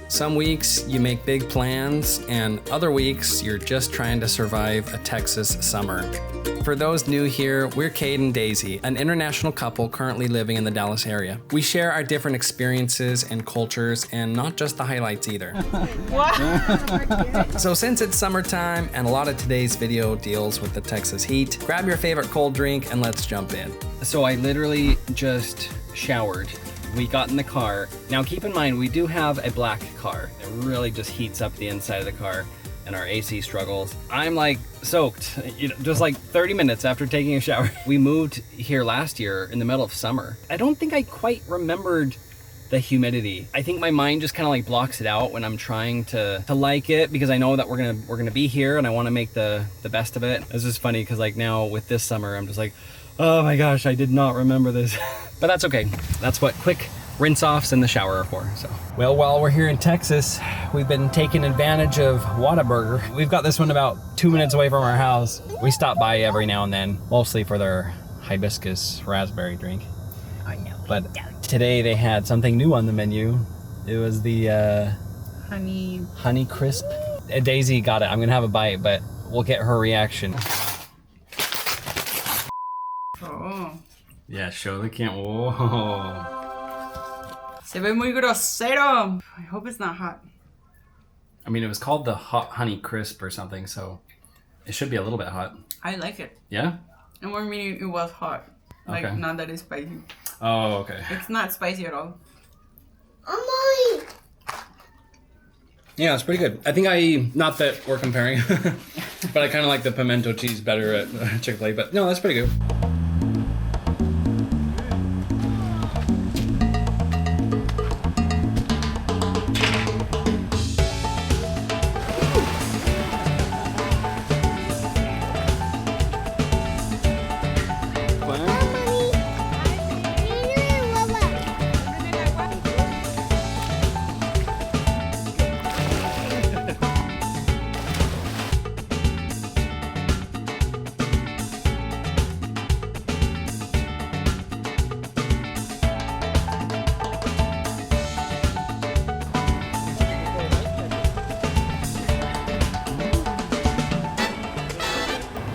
Some weeks you make big plans, and other weeks you're just trying to survive a Texas summer. For those new here, we're Cade and Daisy, an international couple currently living in the Dallas area. We share our different experiences and cultures, and not just the highlights either. What? So since it's summertime and a lot of today's video deals with the Texas heat, grab your favorite cold drink and let's jump in. So I literally just showered. We got in the car. Now keep in mind, we do have a black car. It really just heats up the inside of the car and our AC struggles. I'm like soaked, just like 30 minutes after taking a shower. We moved here last year in the middle of summer. I don't think I quite remembered the humidity. I think my mind just kind of like blocks it out when I'm trying to like it, because I know that we're gonna be here and I want to make the best of it. This is funny because like now with this summer, I'm just like, oh my gosh, I did not remember this. But that's okay. That's what quick rinse-offs in the shower are for. So, well, while we're here in Texas, we've been taking advantage of Whataburger. We've got this one about 2 minutes away from our house. We stop by every now and then, mostly for their hibiscus raspberry drink. I know. But today they had something new on the menu. It was the honey crisp. Daisy got it. I'm gonna have a bite, but we'll get her reaction. Oh. Yeah, show the camera. Whoa. Se ve muy grosero. I hope it's not hot. I mean, it was called the hot honey crisp or something, so it should be a little bit hot. I like it. Yeah? And we're meaning it was hot. Like, Okay. not that it's spicy. Oh, okay. It's not spicy at all. Yeah, it's pretty good. I think not that we're comparing, but I kind of like the pimento cheese better at Chick-fil-A, but no, that's pretty good.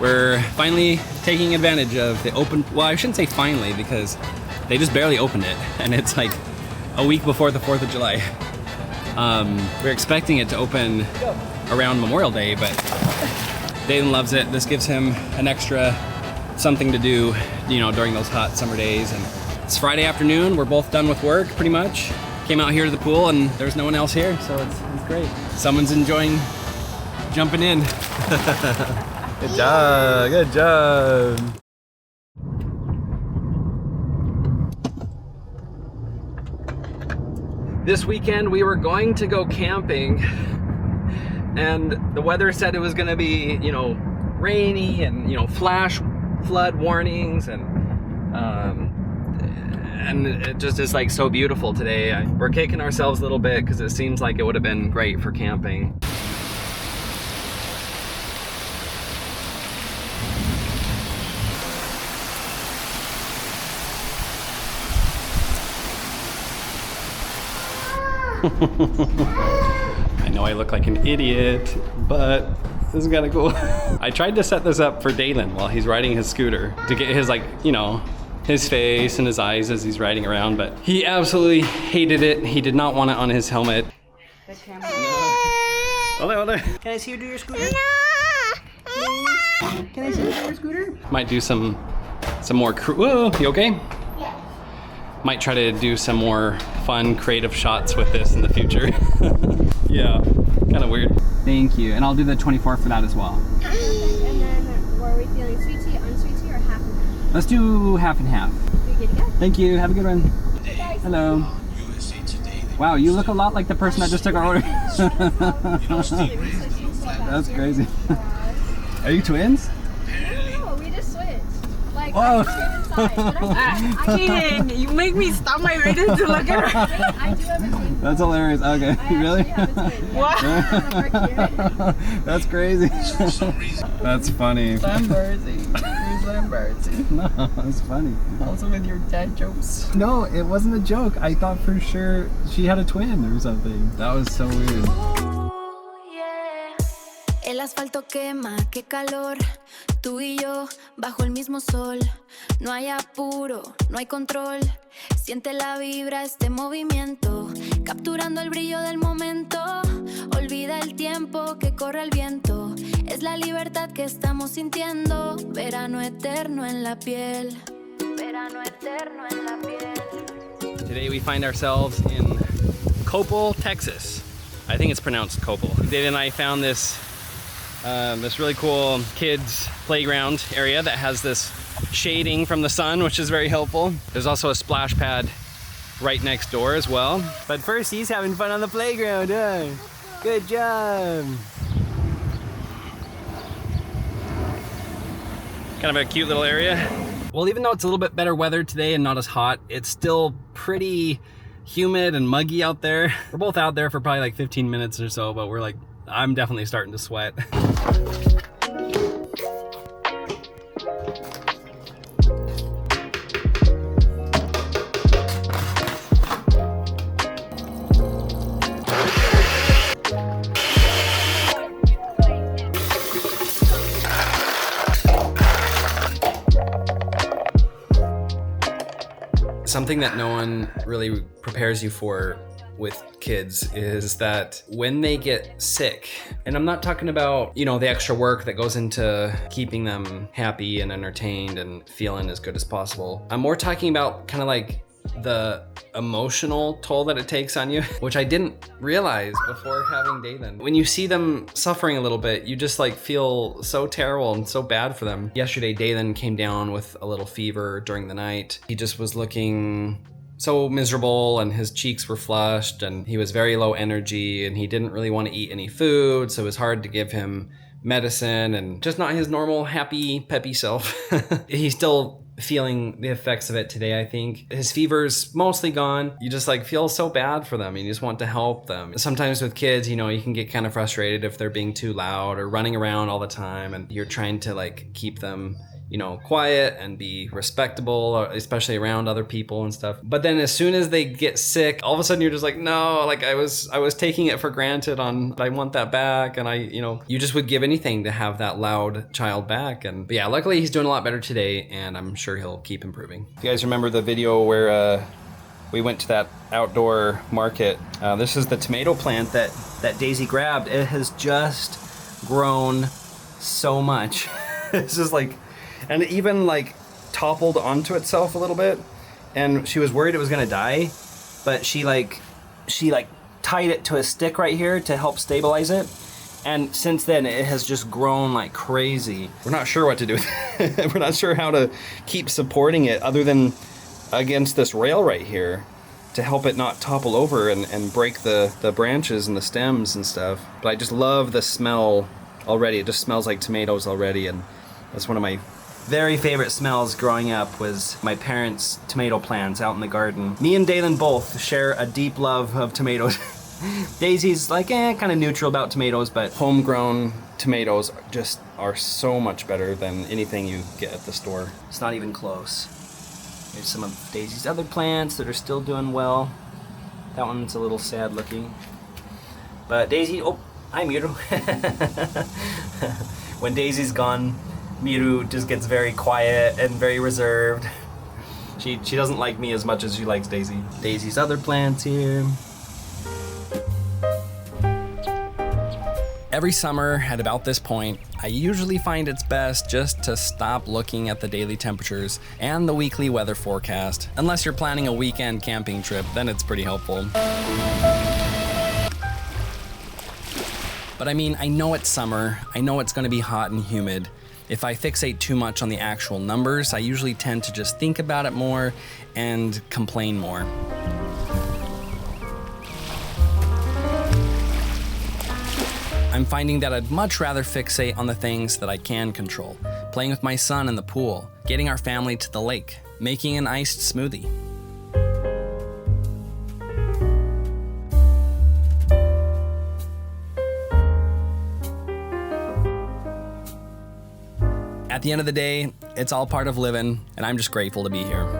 We're finally taking advantage of the open, well, I shouldn't say finally, because they just barely opened it, and it's like a week before the 4th of July. We're expecting it to open around Memorial Day, but Dayton loves it. This gives him an extra something to do, during those hot summer days. And it's Friday afternoon. We're both done with work, pretty much. Came out here to the pool, and there's no one else here, so it's great. Someone's enjoying jumping in. Good job, good job. This weekend we were going to go camping, and the weather said it was gonna be, rainy and, flash flood warnings, and it just is like so beautiful today. We're kicking ourselves a little bit because it seems like it would have been great for camping. I know I look like an idiot, but this is kind of cool. I tried to set this up for Dalen while he's riding his scooter to get his, his face and his eyes as he's riding around, but he absolutely hated it. He did not want it on his helmet. The camera. Hold on. Can I see you do your scooter? Can I see you do your scooter? Might do some more whoa, you okay? Might try to do some more fun, creative shots with this in the future. Yeah, kind of weird. Thank you, and I'll do the 24 for that as well. And then, were we feeling sweet tea, unsweet tea, or half and half? Let's do half and half. We good to go? Thank you, have a good one. Hello. Wow, you look a lot like the person that just took our order. That's crazy. Are you twins? No, we just switched. Like, Whoa. I came inside, but Kaden, you make me stop my radio to look at her. I do have a twin. That's hilarious. Okay, I really? have a twin. What? That's crazy. That's funny. So embarrassing. You're so embarrassing. No, it's funny. Also with your dad jokes. No, it wasn't a joke. I thought for sure she had a twin or something. That was so weird. El asfalto quema, qué calor. Tú y yo bajo el mismo sol. No hay apuro, no hay control. Siente la vibra, este movimiento. Capturando el brillo del momento. Olvida el tiempo que corre el viento. Es la libertad que estamos sintiendo. Verano eterno en la piel. Verano eterno en la piel. Today we find ourselves in Coppell, Texas. I think it's pronounced Coppell. David and I found this really cool kids playground area that has this shading from the sun, which is very helpful. There's also a splash pad right next door as well. But first, he's having fun on the playground, huh? Good job. Kind of a cute little area. Well, even though it's a little bit better weather today and not as hot, it's still pretty humid and muggy out there. We're both out there for probably like 15 minutes or so, but we're like, I'm definitely starting to sweat. Something that no one really prepares you for with kids is that when they get sick, and I'm not talking about, you know, the extra work that goes into keeping them happy and entertained and feeling as good as possible. I'm more talking about kind of like the emotional toll that it takes on you, which I didn't realize before having Daylan. When you see them suffering a little bit, you just like feel so terrible and so bad for them. Yesterday, Daylan came down with a little fever during the night. He just was looking so miserable and his cheeks were flushed and he was very low energy and he didn't really want to eat any food, so it was hard to give him medicine and just not his normal happy peppy self. He's still feeling the effects of it today, I think. His fever's mostly gone. You just like feel so bad for them and you just want to help them. Sometimes with kids, you know, you can get kind of frustrated if they're being too loud or running around all the time and you're trying to like keep them, you know, quiet and be respectable, especially around other people and stuff. But then as soon as they get sick, all of a sudden you're just like, no, like I was taking it for granted I want that back. And you just would give anything to have that loud child back. But yeah, luckily he's doing a lot better today and I'm sure he'll keep improving. If you guys remember the video where we went to that outdoor market, this is the tomato plant that Daisy grabbed. It has just grown so much. It's just like, and it even like toppled onto itself a little bit and she was worried it was gonna die, but she tied it to a stick right here to help stabilize it, and since then it has just grown like crazy. We're not sure what to do. We're not sure how to keep supporting it other than against this rail right here to help it not topple over and break the branches and the stems and stuff. But I just love the smell already. It just smells like tomatoes already, and that's one of my very favorite smells growing up was my parents' tomato plants out in the garden. Me and Daylan both share a deep love of tomatoes. Daisy's like, kind of neutral about tomatoes, but homegrown tomatoes just are so much better than anything you get at the store. It's not even close. Here's some of Daisy's other plants that are still doing well. That one's a little sad looking. But Daisy, oh, hi Miru. When Daisy's gone, Miru just gets very quiet and very reserved. She doesn't like me as much as she likes Daisy. Daisy's other plants here. Every summer at about this point, I usually find it's best just to stop looking at the daily temperatures and the weekly weather forecast. Unless you're planning a weekend camping trip, then it's pretty helpful. But I mean, I know it's summer, I know it's gonna be hot and humid. If I fixate too much on the actual numbers, I usually tend to just think about it more and complain more. I'm finding that I'd much rather fixate on the things that I can control. Playing with my son in the pool, getting our family to the lake, making an iced smoothie. At At the end of the day, it's all part of living, and I'm just grateful to be here.